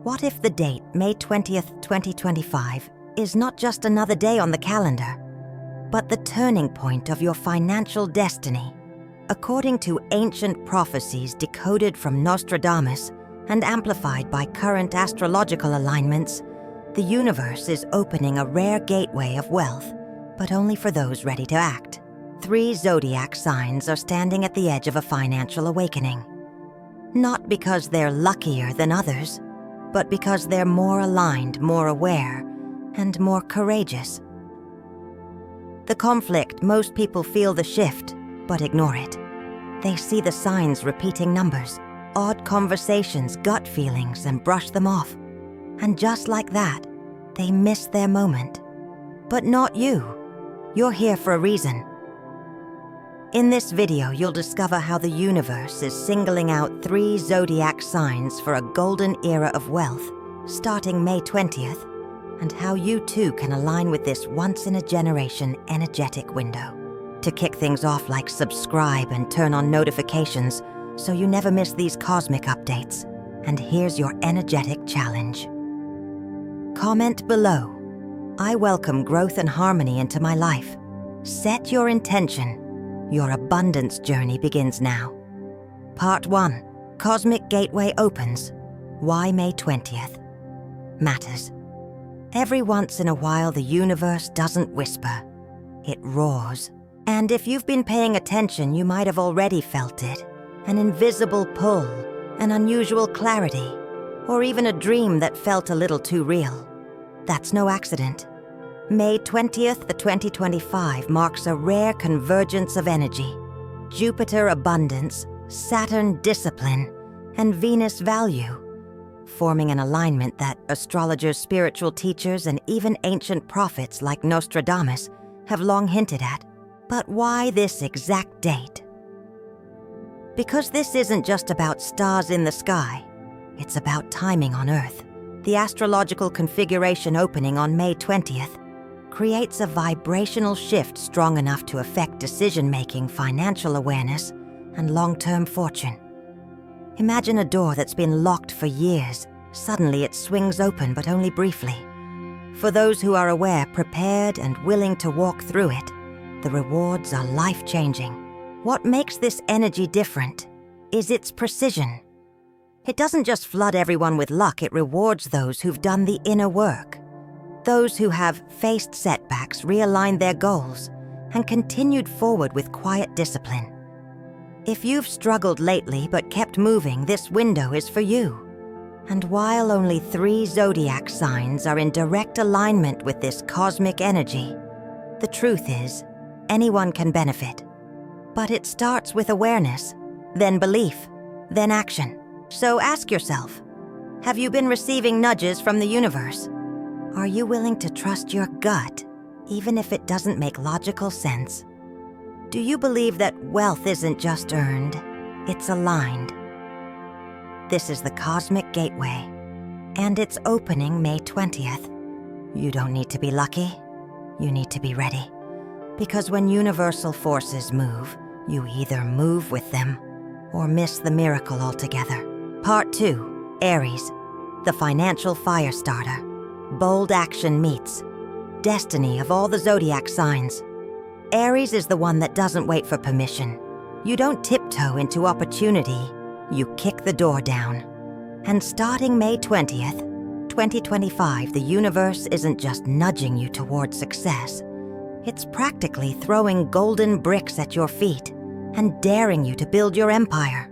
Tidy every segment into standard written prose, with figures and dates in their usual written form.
What if the date, May 20th, 2025, is not just another day on the calendar, but the turning point of your financial destiny? According to ancient prophecies decoded from Nostradamus and amplified by current astrological alignments, the universe is opening a rare gateway of wealth, but only for those ready to act. 3 zodiac signs are standing at the edge of a financial awakening. Not because they're luckier than others, but because they're more aligned, more aware, and more courageous. The conflict, most people feel the shift, but ignore it. They see the signs repeating numbers, odd conversations, gut feelings, and brush them off. And just like that, they miss their moment. But not you. You're here for a reason. In this video, you'll discover how the universe is singling out 3 zodiac signs for a golden era of wealth, starting May 20th, and how you too can align with this once-in-a-generation energetic window. To kick things off, like subscribe and turn on notifications so you never miss these cosmic updates. And here's your energetic challenge. Comment below. I welcome growth and harmony into my life. Set your intention. Your abundance journey begins now. Part 1. Cosmic Gateway opens. Why May 20th? Matters. Every once in a while, the universe doesn't whisper. It roars. And if you've been paying attention, you might have already felt it. An invisible pull, an unusual clarity, or even a dream that felt a little too real. That's no accident. May 20th, 2025 marks a rare convergence of energy. Jupiter abundance, Saturn discipline, and Venus value, forming an alignment that astrologers, spiritual teachers, and even ancient prophets like Nostradamus have long hinted at. But why this exact date? Because this isn't just about stars in the sky. It's about timing on Earth. The astrological configuration opening on May 20th creates a vibrational shift strong enough to affect decision-making, financial awareness, and long-term fortune. Imagine a door that's been locked for years. Suddenly it swings open, but only briefly. For those who are aware, prepared, and willing to walk through it, the rewards are life-changing. What makes this energy different is its precision. It doesn't just flood everyone with luck, it rewards those who've done the inner work. Those who have faced setbacks, realigned their goals, and continued forward with quiet discipline. If you've struggled lately but kept moving, this window is for you. And while only 3 zodiac signs are in direct alignment with this cosmic energy, the truth is, anyone can benefit. But it starts with awareness, then belief, then action. So ask yourself, have you been receiving nudges from the universe? Are you willing to trust your gut, even if it doesn't make logical sense? Do you believe that wealth isn't just earned, it's aligned? This is the Cosmic Gateway, and it's opening May 20th. You don't need to be lucky, you need to be ready. Because when universal forces move, you either move with them or miss the miracle altogether. Part 2. Aries, the financial firestarter. Bold action meets destiny of all the zodiac signs. Aries is the one that doesn't wait for permission. You don't tiptoe into opportunity, you kick the door down. And starting May 20th, 2025, the universe isn't just nudging you towards success. It's practically throwing golden bricks at your feet and daring you to build your empire.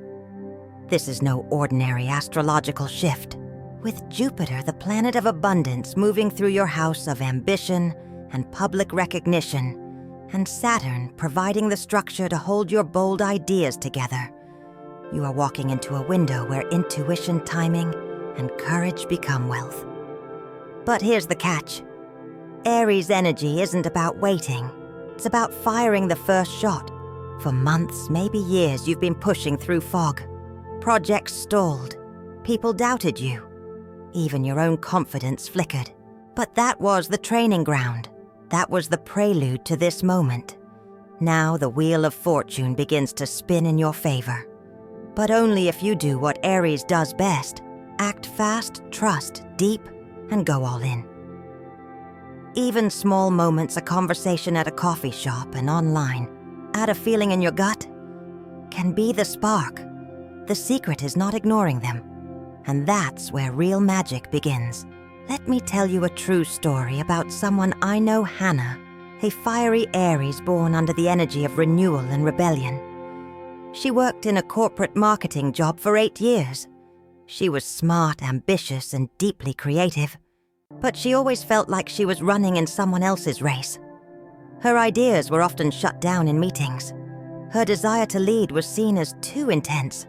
This is no ordinary astrological shift. With Jupiter, the planet of abundance, moving through your house of ambition and public recognition, and Saturn providing the structure to hold your bold ideas together, you are walking into a window where intuition, timing, and courage become wealth. But here's the catch. Aries energy isn't about waiting. It's about firing the first shot. For months, maybe years, you've been pushing through fog. Projects stalled. People doubted you. Even your own confidence flickered. But that was the training ground. That was the prelude to this moment. Now the wheel of fortune begins to spin in your favor. But only if you do what Aries does best. Act fast, trust deep, and go all in. Even small moments, a conversation at a coffee shop and online, add a feeling in your gut, can be the spark. The secret is not ignoring them. And that's where real magic begins. Let me tell you a true story about someone I know, Hannah, a fiery Aries born under the energy of renewal and rebellion. She worked in a corporate marketing job for 8 years. She was smart, ambitious, and deeply creative, but she always felt like she was running in someone else's race. Her ideas were often shut down in meetings. Her desire to lead was seen as too intense.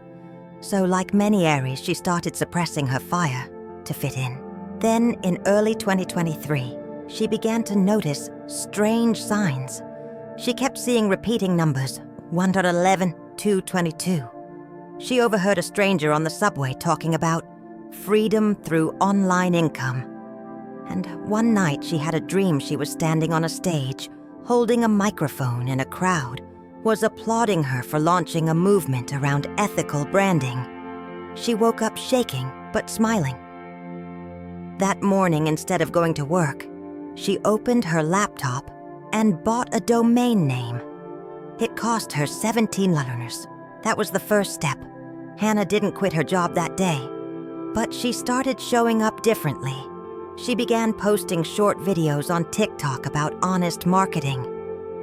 So like many Aries, she started suppressing her fire to fit in. Then, in early 2023, she began to notice strange signs. She kept seeing repeating numbers, 1.11, 2.22. She overheard a stranger on the subway talking about freedom through online income. And one night she had a dream she was standing on a stage, holding a microphone, and a crowd was applauding her for launching a movement around ethical branding. She woke up shaking but smiling. That morning, instead of going to work, she opened her laptop and bought a domain name. It cost her $17. That was the first step. Hannah didn't quit her job that day, but she started showing up differently. She began posting short videos on TikTok about honest marketing.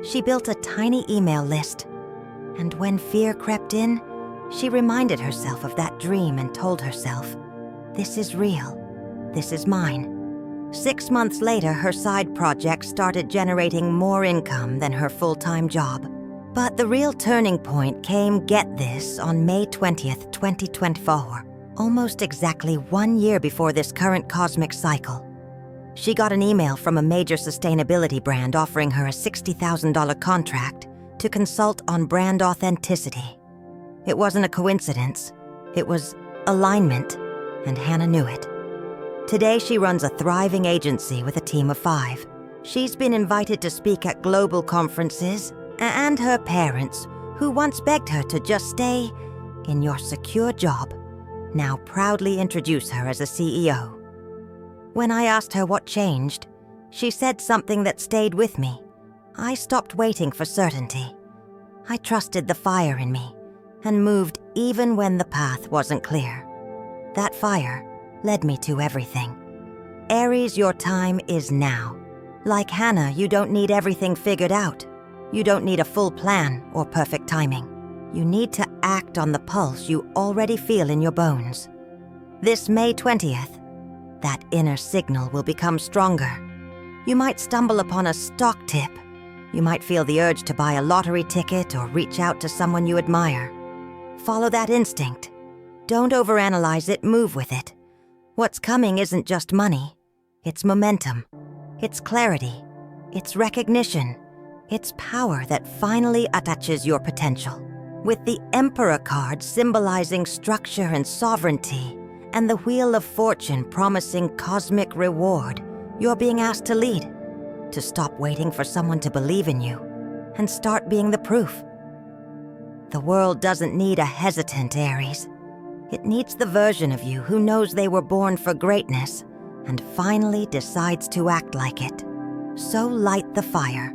She built a tiny email list, and when fear crept in, she reminded herself of that dream and told herself, "This is real. This is mine." 6 months later, her side project started generating more income than her full-time job. But the real turning point came, get this, on May 20th, 2024, almost exactly 1 year before this current cosmic cycle. She got an email from a major sustainability brand offering her a $60,000 contract to consult on brand authenticity. It wasn't a coincidence. It was alignment, and Hannah knew it. Today, she runs a thriving agency with a team of 5. She's been invited to speak at global conferences, and her parents, who once begged her to just stay in your secure job, now proudly introduce her as a CEO. When I asked her what changed, she said something that stayed with me. I stopped waiting for certainty. I trusted the fire in me and moved even when the path wasn't clear. That fire led me to everything. Aries, your time is now. Like Hannah, you don't need everything figured out. You don't need a full plan or perfect timing. You need to act on the pulse you already feel in your bones. This May 20th, that inner signal will become stronger. You might stumble upon a stock tip. You might feel the urge to buy a lottery ticket or reach out to someone you admire. Follow that instinct. Don't overanalyze it, move with it. What's coming isn't just money. It's momentum. It's clarity. It's recognition. It's power that finally attaches your potential. With the Emperor card symbolizing structure and sovereignty, and the Wheel of Fortune promising cosmic reward, you're being asked to lead, to stop waiting for someone to believe in you, and start being the proof. The world doesn't need a hesitant Aries. It needs the version of you who knows they were born for greatness and finally decides to act like it. So light the fire.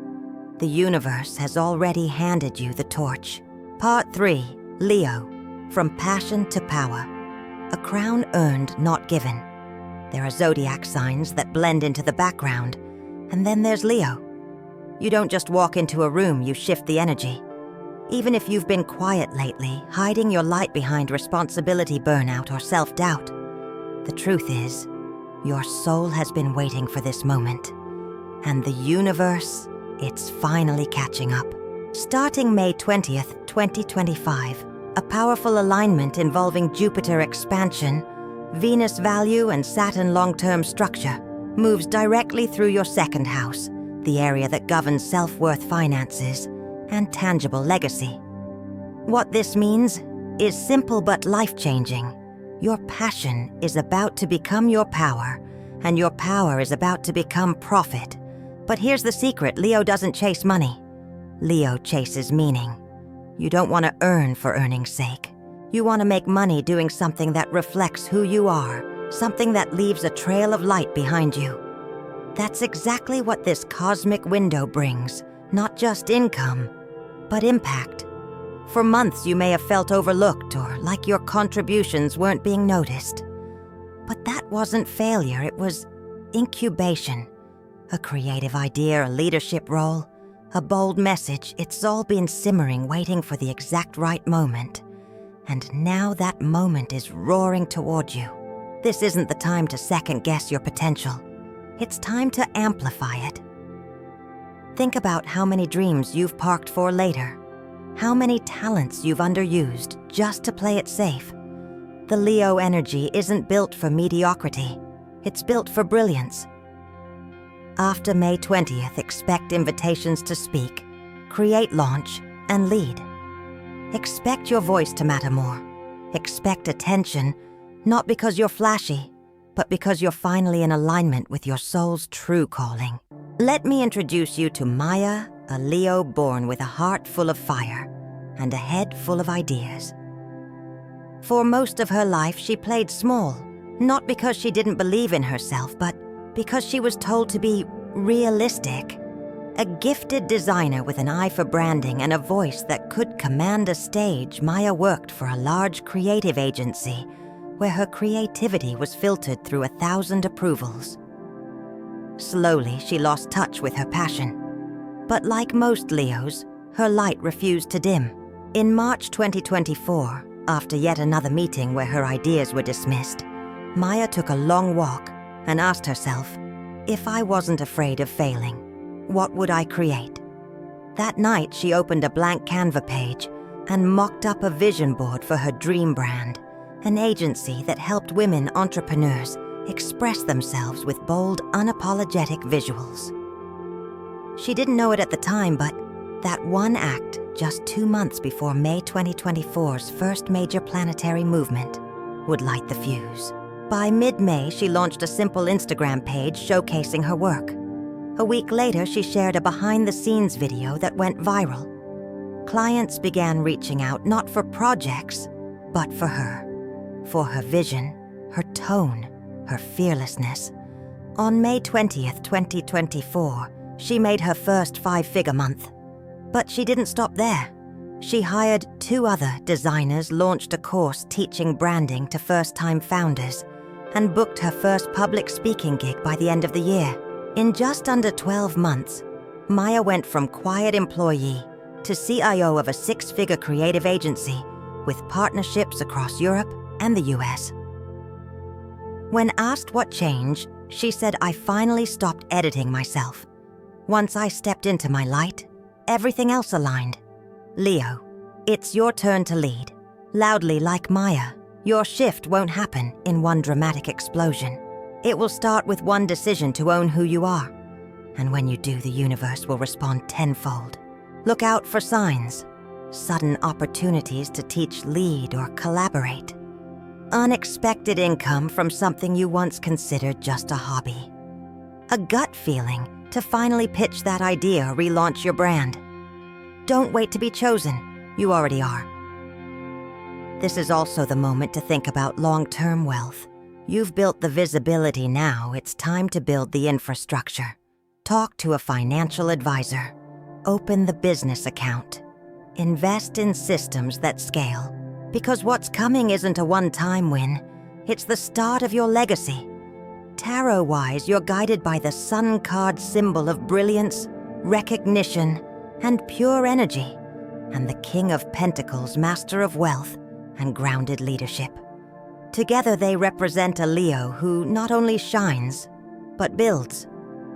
The universe has already handed you the torch. Part 3, Leo, from passion to power. A crown earned, not given. There are zodiac signs that blend into the background, and then there's Leo. You don't just walk into a room, you shift the energy. Even if you've been quiet lately, hiding your light behind responsibility burnout or self-doubt, the truth is, your soul has been waiting for this moment. And the universe, it's finally catching up. Starting May 20th, 2025, a powerful alignment involving Jupiter expansion, Venus value, and Saturn long-term structure moves directly through your second house, the area that governs self-worth, finances, and tangible legacy. What this means is simple but life-changing. Your passion is about to become your power, and your power is about to become profit. But here's the secret: Leo doesn't chase money. Leo chases meaning. You don't want to earn for earning's sake. You want to make money doing something that reflects who you are, something that leaves a trail of light behind you. That's exactly what this cosmic window brings, not just income, but impact. For months you may have felt overlooked or like your contributions weren't being noticed. But that wasn't failure, it was incubation. A creative idea, a leadership role, a bold message, it's all been simmering, waiting for the exact right moment. And now that moment is roaring toward you. This isn't the time to second-guess your potential. It's time to amplify it. Think about how many dreams you've parked for later. How many talents you've underused just to play it safe. The Leo energy isn't built for mediocrity. It's built for brilliance. After May 20th, expect invitations to speak, create launch, and lead. Expect your voice to matter more. Expect attention, not because you're flashy, but because you're finally in alignment with your soul's true calling. Let me introduce you to Maya, a Leo born with a heart full of fire and a head full of ideas. For most of her life, she played small, not because she didn't believe in herself, but because she was told to be realistic. A gifted designer with an eye for branding and a voice that could command a stage, Maya worked for a large creative agency where her creativity was filtered through 1,000 approvals. Slowly, she lost touch with her passion. But like most Leos, her light refused to dim. In March 2024, after yet another meeting where her ideas were dismissed, Maya took a long walk and asked herself, if I wasn't afraid of failing, what would I create? That night, she opened a blank Canva page and mocked up a vision board for her dream brand, an agency that helped women entrepreneurs express themselves with bold, unapologetic visuals. She didn't know it at the time, but that one act, just 2 months before May 2024's first major planetary movement, would light the fuse. By mid-May, she launched a simple Instagram page showcasing her work. A week later, she shared a behind-the-scenes video that went viral. Clients began reaching out not for projects, but for her vision, her tone, her fearlessness. On May 20th, 2024, she made her first 5-figure month. But she didn't stop there. She hired 2 other designers, launched a course teaching branding to first-time founders, and booked her first public speaking gig by the end of the year. In just under 12 months, Maya went from quiet employee to CIO of a 6-figure creative agency with partnerships across Europe and the US. When asked what changed, she said, I finally stopped editing myself. Once I stepped into my light, everything else aligned. Leo, it's your turn to lead. Loudly like Maya, your shift won't happen in one dramatic explosion. It will start with one decision to own who you are. And when you do, the universe will respond tenfold. Look out for signs, sudden opportunities to teach, lead, or collaborate. Unexpected income from something you once considered just a hobby. A gut feeling to finally pitch that idea or relaunch your brand. Don't wait to be chosen, you already are. This is also the moment to think about long-term wealth. You've built the visibility now, it's time to build the infrastructure. Talk to a financial advisor. Open the business account. Invest in systems that scale. Because what's coming isn't a one-time win, it's the start of your legacy. Tarot-wise, you're guided by the Sun card symbol of brilliance, recognition, and pure energy, and the King of Pentacles, master of wealth and grounded leadership. Together they represent a Leo who not only shines, but builds.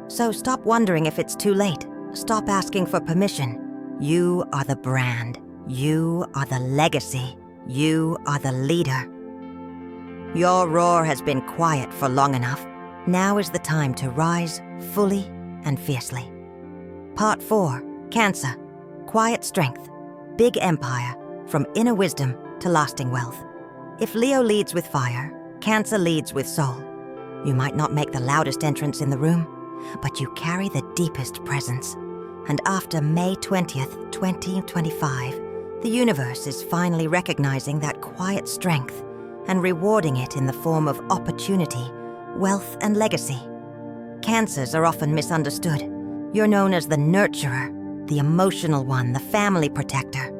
So stop wondering if it's too late. Stop asking for permission. You are the brand. You are the legacy. You are the leader. Your roar has been quiet for long enough. Now is the time to rise fully and fiercely. Part 4, Cancer. Quiet strength. Big empire. From inner wisdom to lasting wealth. If Leo leads with fire, Cancer leads with soul. You might not make the loudest entrance in the room, but you carry the deepest presence. And after May 20th, 2025, The universe is finally recognizing that quiet strength and rewarding it in the form of opportunity, wealth, and legacy. Cancers are often misunderstood. You're known as the nurturer, the emotional one, the family protector.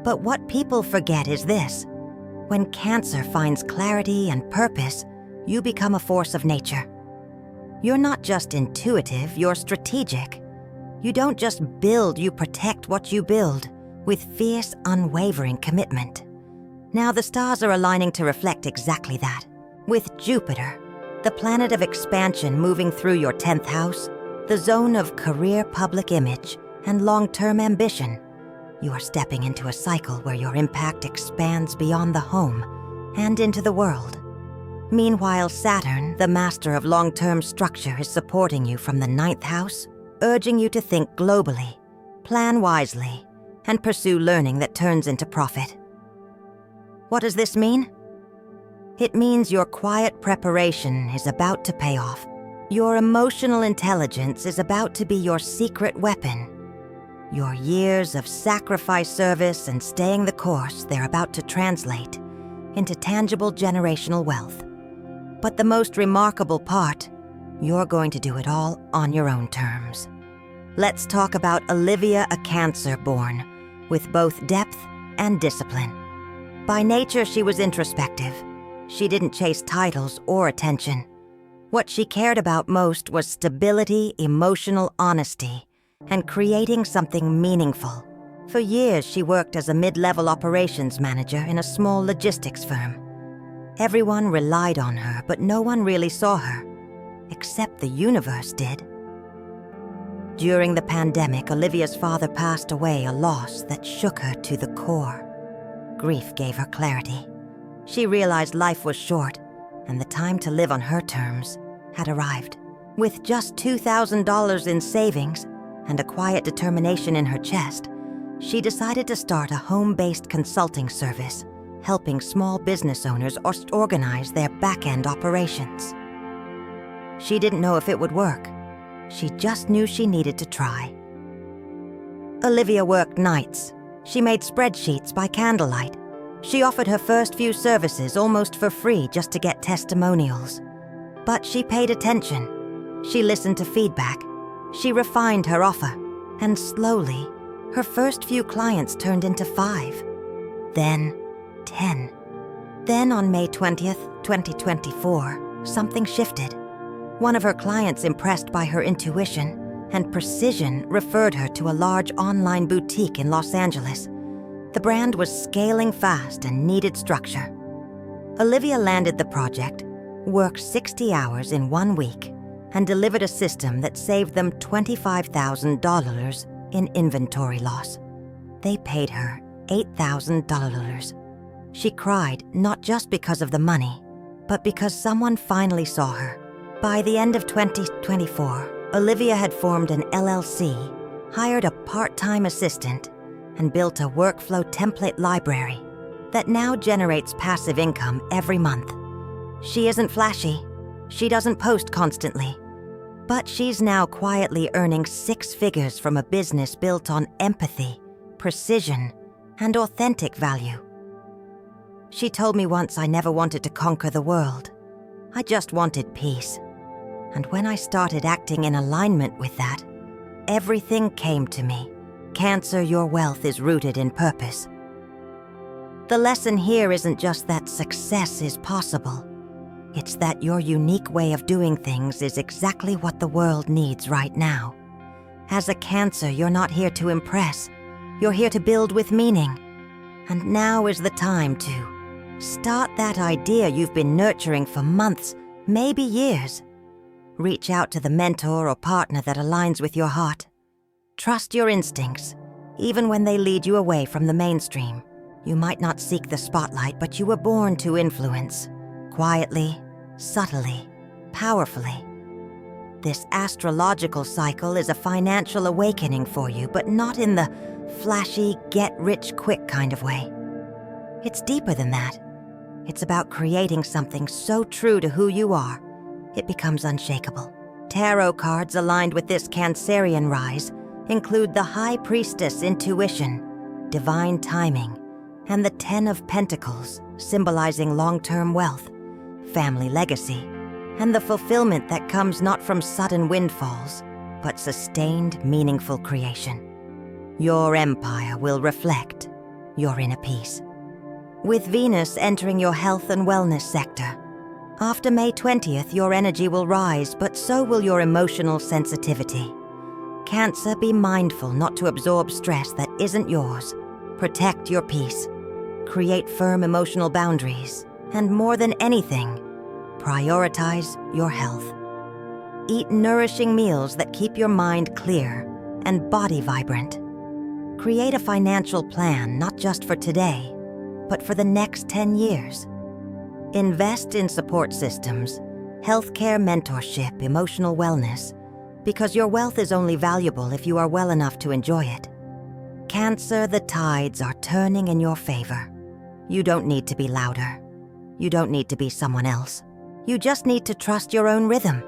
But what people forget is this: when Cancer finds clarity and purpose, you become a force of nature. You're not just intuitive, you're strategic. You don't just build, you protect what you build with fierce, unwavering commitment. Now the stars are aligning to reflect exactly that. With Jupiter, the planet of expansion, moving through your 10th house, the zone of career, public image, and long-term ambition, you are stepping into a cycle where your impact expands beyond the home and into the world. Meanwhile, Saturn, the master of long-term structure, is supporting you from the 9th house, urging you to think globally, plan wisely, and pursue learning that turns into profit. What does this mean? It means your quiet preparation is about to pay off. Your emotional intelligence is about to be your secret weapon. Your years of sacrifice, service, and staying the course, they're about to translate into tangible generational wealth. But the most remarkable part, you're going to do it all on your own terms. Let's talk about Olivia, a Cancer born, with both depth and discipline. By nature, she was introspective. She didn't chase titles or attention. What she cared about most was stability, emotional honesty, and creating something meaningful. For years, she worked as a mid-level operations manager in a small logistics firm. Everyone relied on her, but no one really saw her, except the universe did. During the pandemic, Olivia's father passed away, a loss that shook her to the core. Grief gave her clarity. She realized life was short, and the time to live on her terms had arrived. With just $2,000 in savings and a quiet determination in her chest, she decided to start a home-based consulting service, helping small business owners organize their back-end operations. She didn't know if it would work. She just knew she needed to try. Olivia worked nights. She made spreadsheets by candlelight. She offered her first few services almost for free just to get testimonials. But she paid attention. She listened to feedback. She refined her offer. And slowly, her first few clients turned into 5. Then 10. Then on May 20th, 2024, something shifted. One of her clients, impressed by her intuition and precision, referred her to a large online boutique in Los Angeles. The brand was scaling fast and needed structure. Olivia landed the project, worked 60 hours in 1 week, and delivered a system that saved them $25,000 in inventory loss. They paid her $8,000. She cried, not just because of the money, but because someone finally saw her. By the end of 2024, Olivia had formed an LLC, hired a part-time assistant, and built a workflow template library that now generates passive income every month. She isn't flashy. She doesn't post constantly. But she's now quietly earning 6 figures from a business built on empathy, precision, and authentic value. She told me once, I never wanted to conquer the world. I just wanted peace. And when I started acting in alignment with that, everything came to me. Cancer, your wealth is rooted in purpose. The lesson here isn't just that success is possible. It's that your unique way of doing things is exactly what the world needs right now. As a Cancer, you're not here to impress. You're here to build with meaning. And now is the time to start that idea you've been nurturing for months, maybe years. Reach out to the mentor or partner that aligns with your heart. Trust your instincts, even when they lead you away from the mainstream. You might not seek the spotlight, but you were born to influence. Quietly, subtly, powerfully. This astrological cycle is a financial awakening for you, but not in the flashy, get-rich-quick kind of way. It's deeper than that. It's about creating something so true to who you are, it becomes unshakable. Tarot cards aligned with this Cancerian rise include the High Priestess intuition, divine timing, and the 10 of Pentacles, symbolizing long-term wealth, family legacy, and the fulfillment that comes not from sudden windfalls, but sustained, meaningful creation. Your empire will reflect your inner peace. With Venus entering your health and wellness sector, after May 20th, your energy will rise, but so will your emotional sensitivity. Cancer, be mindful not to absorb stress that isn't yours. Protect your peace. Create firm emotional boundaries. And more than anything, prioritize your health. Eat nourishing meals that keep your mind clear and body vibrant. Create a financial plan not just for today, but for the next 10 years. Invest in support systems, healthcare mentorship, emotional wellness, because your wealth is only valuable if you are well enough to enjoy it. Cancer, the tides are turning in your favor. You don't need to be louder. You don't need to be someone else. You just need to trust your own rhythm,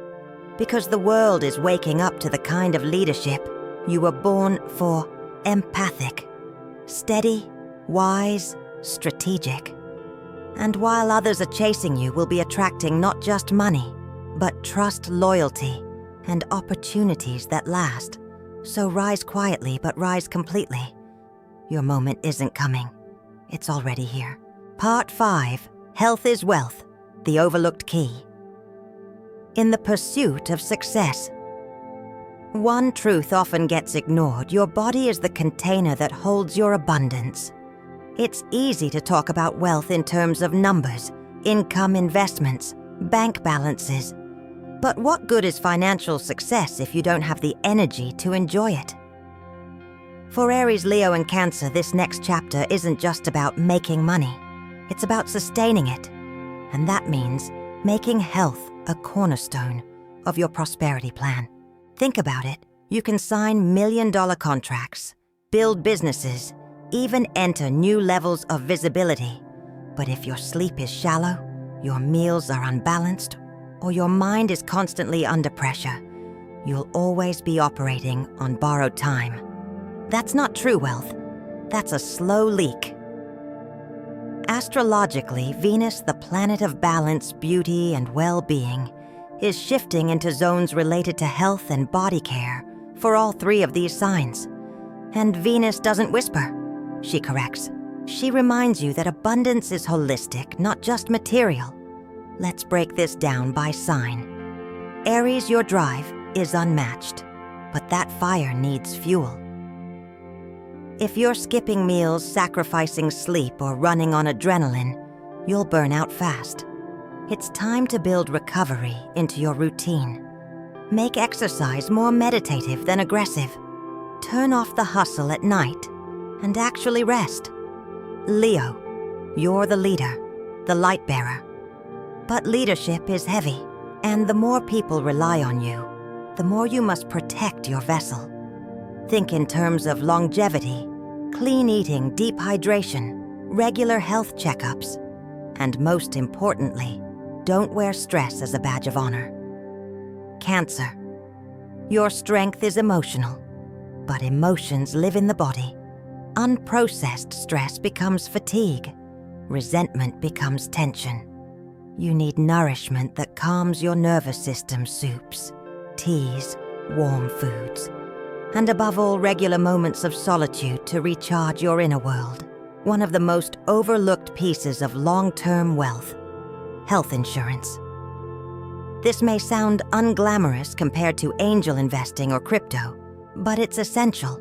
because the world is waking up to the kind of leadership you were born for: empathic, steady, wise, strategic. And while others are chasing you, will be attracting not just money, but trust, loyalty, and opportunities that last. So rise quietly, but rise completely. Your moment isn't coming. It's already here. Part 5, Health is Wealth, the Overlooked Key. In the pursuit of success, one truth often gets ignored: your body is the container that holds your abundance. It's easy to talk about wealth in terms of numbers, income, investments, bank balances. But what good is financial success if you don't have the energy to enjoy it? For Aries, Leo, and Cancer, this next chapter isn't just about making money. It's about sustaining it. And that means making health a cornerstone of your prosperity plan. Think about it. You can sign million-dollar contracts, build businesses, even enter new levels of visibility. But if your sleep is shallow, your meals are unbalanced, or your mind is constantly under pressure, you'll always be operating on borrowed time. That's not true wealth. That's a slow leak. Astrologically, Venus, the planet of balance, beauty, and well-being, is shifting into zones related to health and body care for all 3 of these signs. And Venus doesn't whisper. She corrects. She reminds you that abundance is holistic, not just material. Let's break this down by sign. Aries, your drive is unmatched, but that fire needs fuel. If you're skipping meals, sacrificing sleep, or running on adrenaline, you'll burn out fast. It's time to build recovery into your routine. Make exercise more meditative than aggressive. Turn off the hustle at night and actually rest. Leo, you're the leader, the light bearer. But leadership is heavy, and the more people rely on you, the more you must protect your vessel. Think in terms of longevity, clean eating, deep hydration, regular health checkups, and most importantly, don't wear stress as a badge of honor. Cancer, your strength is emotional, but emotions live in the body. Unprocessed stress becomes fatigue. Resentment becomes tension. You need nourishment that calms your nervous system: soups, teas, warm foods, and above all, regular moments of solitude to recharge your inner world. One of the most overlooked pieces of long-term wealth: health insurance. This may sound unglamorous compared to angel investing or crypto, but it's essential.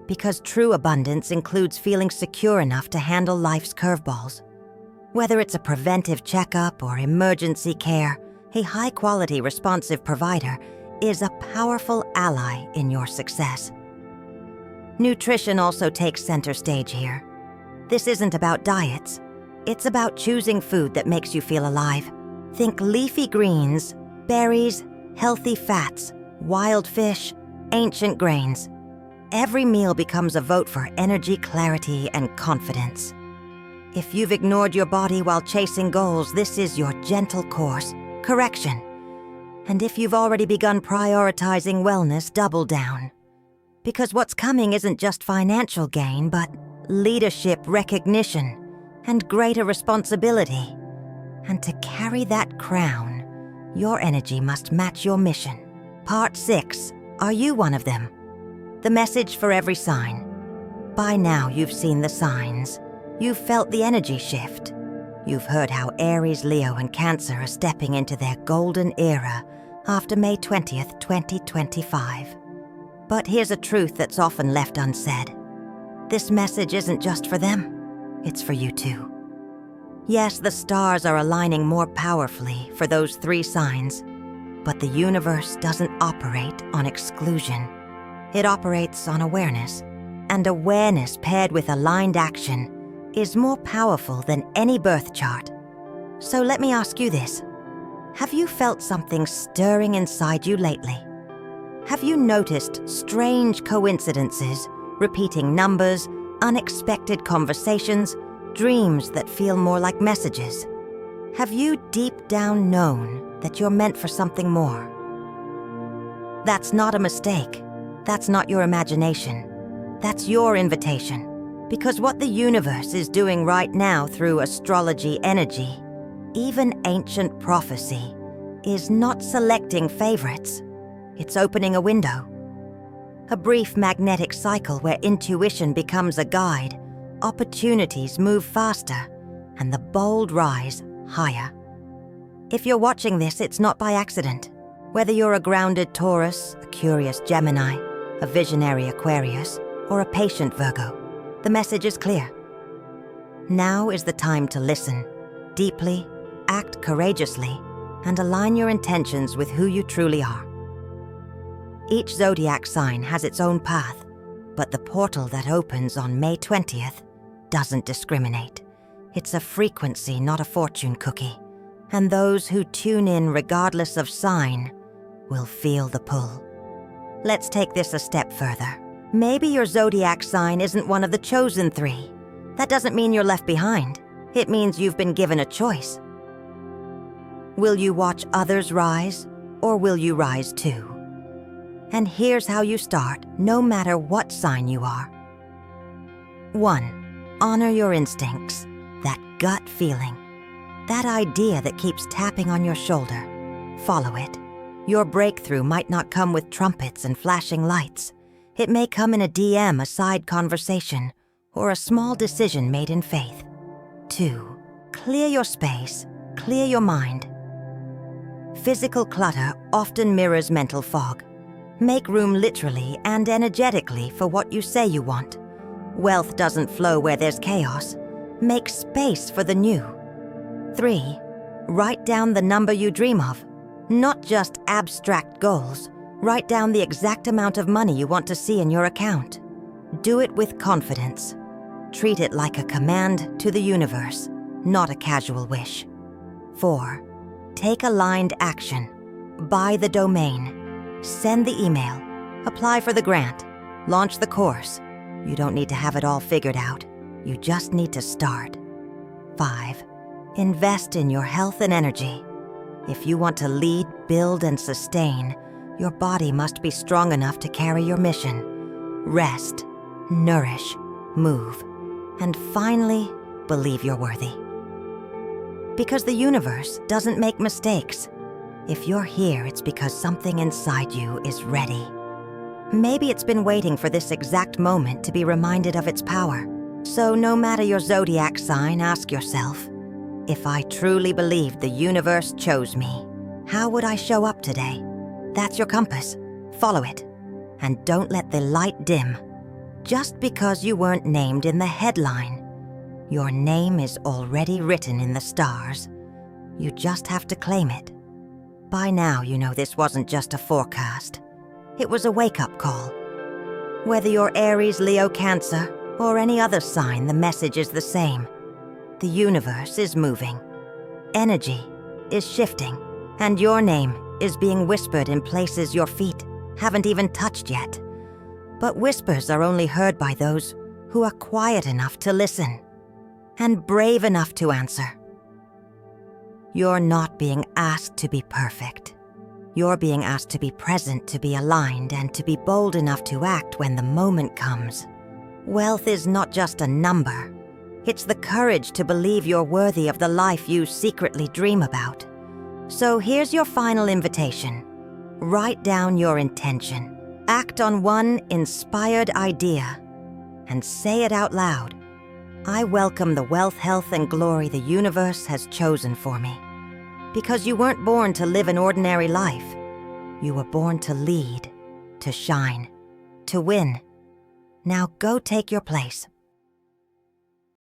Because true abundance includes feeling secure enough to handle life's curveballs. Whether it's a preventive checkup or emergency care, a high-quality, responsive provider is a powerful ally in your success. Nutrition also takes center stage here. This isn't about diets. It's about choosing food that makes you feel alive. Think leafy greens, berries, healthy fats, wild fish, ancient grains. Every meal becomes a vote for energy, clarity, and confidence. If you've ignored your body while chasing goals, this is your gentle course correction. And if you've already begun prioritizing wellness, double down. Because what's coming isn't just financial gain, but leadership recognition, and greater responsibility. And to carry that crown, your energy must match your mission. Part 6. Are you one of them? The message for every sign. By now you've seen the signs. You've felt the energy shift. You've heard how Aries, Leo, and Cancer are stepping into their golden era after May 20th, 2025. But here's a truth that's often left unsaid. This message isn't just for them. It's for you too. Yes, the stars are aligning more powerfully for those 3 signs, but the universe doesn't operate on exclusion. It operates on awareness, and awareness paired with aligned action is more powerful than any birth chart. So let me ask you this. Have you felt something stirring inside you lately? Have you noticed strange coincidences, repeating numbers, unexpected conversations, dreams that feel more like messages? Have you deep down known that you're meant for something more? That's not a mistake. That's not your imagination. That's your invitation. Because what the universe is doing right now through astrology energy, even ancient prophecy, is not selecting favorites. It's opening a window. A brief magnetic cycle where intuition becomes a guide, opportunities move faster, and the bold rise higher. If you're watching this, it's not by accident. Whether you're a grounded Taurus, a curious Gemini, a visionary Aquarius, or a patient Virgo, the message is clear. Now is the time to listen deeply, act courageously, and align your intentions with who you truly are. Each zodiac sign has its own path, but the portal that opens on May 20th doesn't discriminate. It's a frequency, not a fortune cookie. And those who tune in regardless of sign will feel the pull. Let's take this a step further. Maybe your zodiac sign isn't one of the chosen 3. That doesn't mean you're left behind. It means you've been given a choice. Will you watch others rise, or will you rise too? And here's how you start, no matter what sign you are. 1. Honor your instincts, that gut feeling. That idea that keeps tapping on your shoulder. Follow it. Your breakthrough might not come with trumpets and flashing lights. It may come in a DM, a side conversation, or a small decision made in faith. 2. Clear your space, clear your mind. Physical clutter often mirrors mental fog. Make room literally and energetically for what you say you want. Wealth doesn't flow where there's chaos. Make space for the new. 3. Write down the number you dream of. Not just abstract goals. Write down the exact amount of money you want to see in your account. Do it with confidence. Treat it like a command to the universe, not a casual wish. 4. Take aligned action. Buy the domain. Send the email. Apply for the grant. Launch the course. You don't need to have it all figured out. You just need to start. 5. Invest in your health and energy. If you want to lead, build, and sustain, your body must be strong enough to carry your mission. Rest, nourish, move, and finally, believe you're worthy. Because the universe doesn't make mistakes. If you're here, it's because something inside you is ready. Maybe it's been waiting for this exact moment to be reminded of its power. So no matter your zodiac sign, ask yourself, if I truly believed the universe chose me, how would I show up today? That's your compass. Follow it. And don't let the light dim. Just because you weren't named in the headline, your name is already written in the stars. You just have to claim it. By now, you know this wasn't just a forecast. It was a wake-up call. Whether you're Aries, Leo, Cancer, or any other sign, the message is the same. The universe is moving. Energy is shifting. And your name is being whispered in places your feet haven't even touched yet. But whispers are only heard by those who are quiet enough to listen and brave enough to answer. You're not being asked to be perfect. You're being asked to be present, to be aligned, and to be bold enough to act when the moment comes. Wealth is not just a number. It's the courage to believe you're worthy of the life you secretly dream about. So here's your final invitation. Write down your intention. Act on one inspired idea and say it out loud. I welcome the wealth, health, and glory the universe has chosen for me. Because you weren't born to live an ordinary life. You were born to lead, to shine, to win. Now go take your place.